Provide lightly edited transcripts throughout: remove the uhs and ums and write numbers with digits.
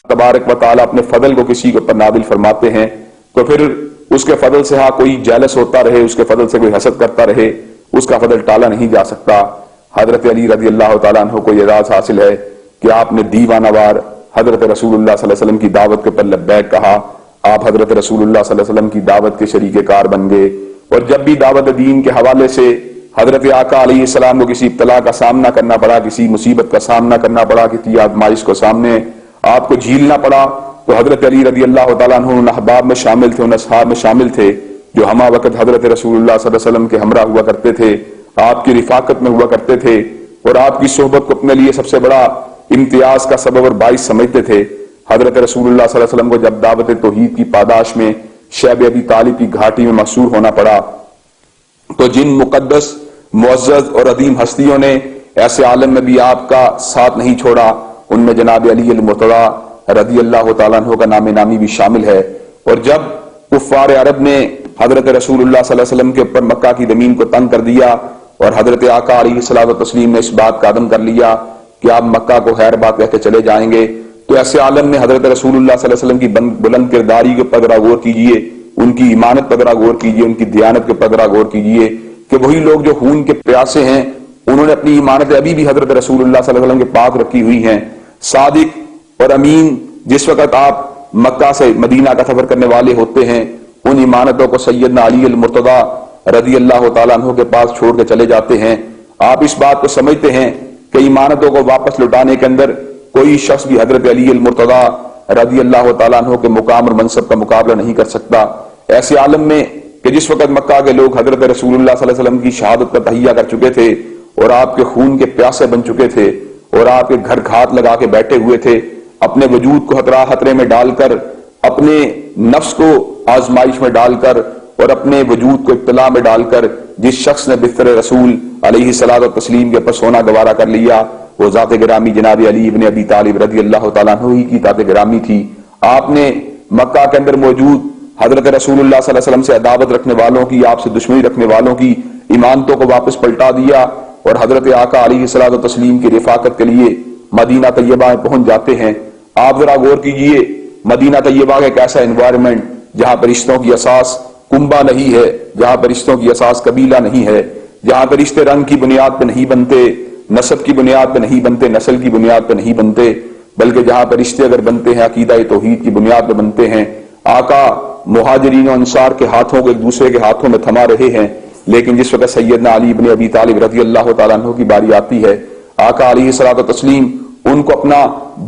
तबारक व तआला अपने फजल को किसी के ऊपर नादिल फरमाते हैं तो फिर उसके फजल से कोई जेलस होता रहे, उसके फजल से कोई हसद करता रहे, उसका फजल टाला नहीं जा सकता। हजरत अली रजी अल्लाह तआला अन्हु को एजाज हासिल है कि आपने दीवानावार हजरत रसूलुल्लाह सल्लल्लाहु अलैहि वसल्लम की दावत के ऊपर लब्बैक कहा। आप हजरत रसूलुल्लाह सल्लल्लाहु अलैहि वसल्लम की दावत के शरीके कार बन गए और जब भी दावत दीन के हवाले से हजरत आका अलैहिस्सलाम को किसी इब्तला का सामना करना पड़ा, किसी मुसीबत का सामना करना पड़ा, किसी आजमाइश को सामने आपको झीलना पड़ा, तो हजरत अली रजी अल्लाह तआला अन्हु उन अहबाब में शामिल थे, उन असहाब में शामिल थे जो हमा वक्त हजरत रसूलुल्लाह सल्लल्लाहु अलैहि वसल्लम के हमरा हुआ करते थे, आपकी रिफाकत में हुआ करते थे और आपकी सोहबत को अपने लिए सबसे बड़ा इम्तियाज का सबब और बाइस समझते थे। हजरत रसूलुल्लाह सल्लल्लाहु अलैहि वसल्लम को जब दावत तौहीद की पादाश में शैब अबी तालिब की घाटी में मशहूर होना पड़ा तो जिन मुकद्दस मुअज़्ज़ज़ और अदीम हस्तियों ने ऐसे आलम में भी आपका साथ नहीं छोड़ा, उनमें जनाब अली अल-मुर्तज़ा रज़ी अल्लाह तआला अन्हु का नाम नामी भी शामिल है। और जब कुफ़ार अरब ने हजरत रसूलुल्लाह सल्लल्लाहु अलैहि वसल्लम के ऊपर मक्का की ज़मीन को तंग कर दिया और हजरत आका अलैहिस्सलातु व तस्लीम ने इस बात का अदम कर लिया कि आप मक्का को खैर बात कह के चले जाएंगे, तो ऐसे आलम में हजरत रसूलुल्लाह सल्लल्लाहु अलैहि वसल्लम की बुलंद किरदारी के ऊपर गौर कीजिए, उनकी ईमानत पर गौर कीजिए, उनकी दियानत के ऊपर गौर कीजिए कि वही लोग जो खून के प्यासे हैं उन्होंने अपनी ईमानत अभी भी हजरत रसूलुल्लाह सल्लल्लाहु अलैहि वसल्लम के पाक रखी हुई हैं। सादिक और अमीन जिस वक्त आप मक्का से मदीना का सफर करने वाले होते हैं, उन ईमानतों को सैयदना अली अल-मुर्तज़ा रज़ी अल्लाह तआला अन्हु के पास छोड़ के चले जाते हैं। आप इस बात को समझते हैं कि ईमानतों को वापस लौटाने के अंदर कोई शख्स भी हजरत अली अल-मुर्तज़ा रज़ी अल्लाह तआला अन्हु के मुकाम और मनसब का मुकाबला नहीं कर सकता। ऐसे आलम में कि जिस वक्त मक्का के लोग हजरत रसूलुल्लाह सल्लल्लाहु अलैहि वसल्लम की शहादत का तहिया कर चुके थे और आपके खून के प्यासे बन चुके थे और आपके घर घात लगा के बैठे हुए थे, अपने वजूद को खतरे में डालकर, अपने नफ्स को आजमाइश में डालकर और अपने वजूद को इब्तिला में डालकर जिस शख्स ने बिस्तर रसूल अलैहिस्सलातु व तस्लीम के ऊपर सोना गवारा कर लिया, वो ज़ात गिरामी जनाब अली इब्न अबी तालिब रज़ी अल्लाह तआला अन्हु ही की ज़ात गिरामी थी। आपने मक्का के अंदर मौजूद हजरत रसूलुल्लाह सल्लल्लाहु अलैहि वसल्लम से अदावत रखने वालों की, आपसे दुश्मनी रखने वालों की ईमानतों को वापस पलटा दिया और हजरत आका अलैहिस्सलातु व तस्लीम की रिफाकत के लिए मदीना तैयबा में पहुंच जाते हैं। आप जरा गौर कीजिए, मदीना तैयबा एक ऐसा एनवायरनमेंट जहां पर रिश्तों की असास कुंबा नहीं है, जहां पर रिश्तों की असास कबीला नहीं है, जहां पर रिश्ते रंग की बुनियाद पर नहीं बनते, नस्ब की बुनियाद पर नहीं बनते, नस्ल की बुनियाद पर नहीं बनते, बल्कि जहां पर रिश्ते अगर बनते हैं अकीदा तौहीद की बुनियाद पर बनते हैं। आका मुहाजिरीन और अंसार के हाथों को एक दूसरे के हाथों में थमा रहे हैं, लेकिन जिस वक्त सैयदना अली इब्न अबी तालिब रज़ी अल्लाह तआला अन्हु की बारी आती है, आका अलैहिस्सलातु व तस्लीम उनको अपना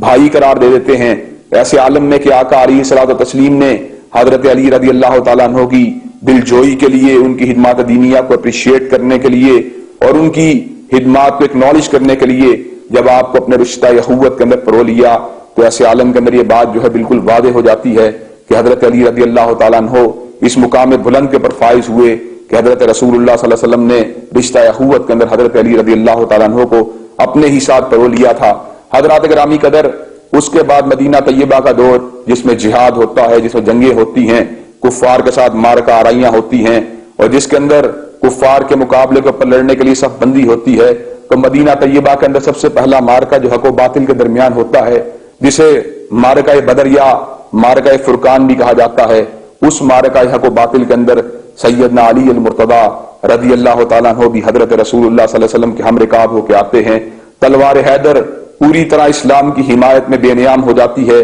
भाई करार दे देते हैं। ऐसे आलम में कि आका अलैहिस्सलातु व तस्लीम ने हजरत अली रज़ी अल्लाह तआला अन्हु की दिलजोई के लिए, उनकी हिदमात दीनिया को अप्रिशिएट करने के लिए और उनकी हिदमात को एक्नॉलेज करने के लिए जब आपको अपने रिश्ता अखुवत के अंदर परो लिया, तो ऐसे आलम के अंदर ये बात जो है बिल्कुल वादे हो जाती है कि हजरत अली रज़ी अल्लाह तआला अन्हु इस मुकाम बुलंद के पर फाइज हुए कि हजरत रसूलुल्लाह सल्लल्लाहु अलैहि वसल्लम ने रिश्ता अखुवत के अंदर हजरत अली रज़ी अल्लाह तआला अन्हु को अपने ही साथ परो लिया था। हजरत गिरामी कदर उसके बाद मदीना तैयबा का दौर जिसमें जिहाद होता है, जिसमें जंगें होती हैं, कुफ्फार के साथ मारका आराइयां होती हैं और जिसके अंदर कुफ्फार के मुकाबले के ऊपर लड़ने के लिए सब बंदी होती है, तो मदीना तैयबा के अंदर सबसे पहला मारका जो हक व बातिल के दरमियान होता है, जिसे मारका बदर या मारका फुरकान भी कहा जाता है, उस मारका हक व बातिल के अंदर सैयदना अली अल-मुर्तज़ा रज़ी अल्लाह तआला अन्हु भी हजरत रसूलुल्लाह सल्लल्लाहु अलैहि वसल्लम के हम रिकाब होकर आते हैं। तलवार हैदर पूरी तरह इस्लाम की हिमायत में बेनियाम हो जाती है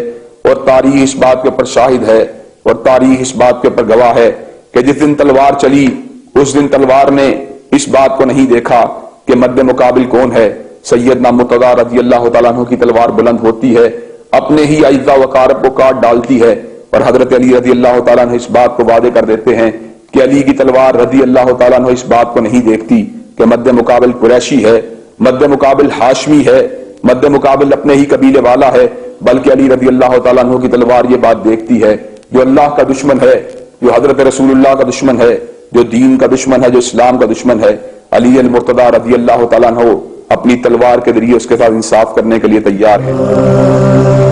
और तारीख इस बात के ऊपर शाहिद है और तारीख इस बात के ऊपर गवाह है कि जिस दिन तलवार चली उस दिन तलवार ने इस बात को नहीं देखा कि मद्दे मुकाबिल कौन है। सैयदना मुर्तज़ा रज़ी अल्लाह तआला अन्हु की तलवार बुलंद होती है, अपने ही अज्जा वकारब को काट डालती है और हजरत अली रज़ी अल्लाह तआला अन्हु इस बात को वादे कर देते हैं कि अली की तलवार रज़ी अल्लाह तआला अन्हु इस बात को नहीं देखती कि मद्दे मुकाबिल कुरैशी है, मद्दे मुकाबिल हाशमी है, मद्दे मुकाबिल अपने ही कबीले वाला है, बल्कि अली रज़ी अल्लाह तआला अन्हु की तलवार ये बात देखती है जो अल्लाह का दुश्मन है, जो हजरत रसूलुल्लाह का दुश्मन है, जो दीन का दुश्मन है, जो इस्लाम का दुश्मन है, अली अल-मुर्तज़ा रज़ी अल्लाह तआला अन्हु अपनी तलवार के जरिए उसके साथ इंसाफ करने के लिए तैयार है।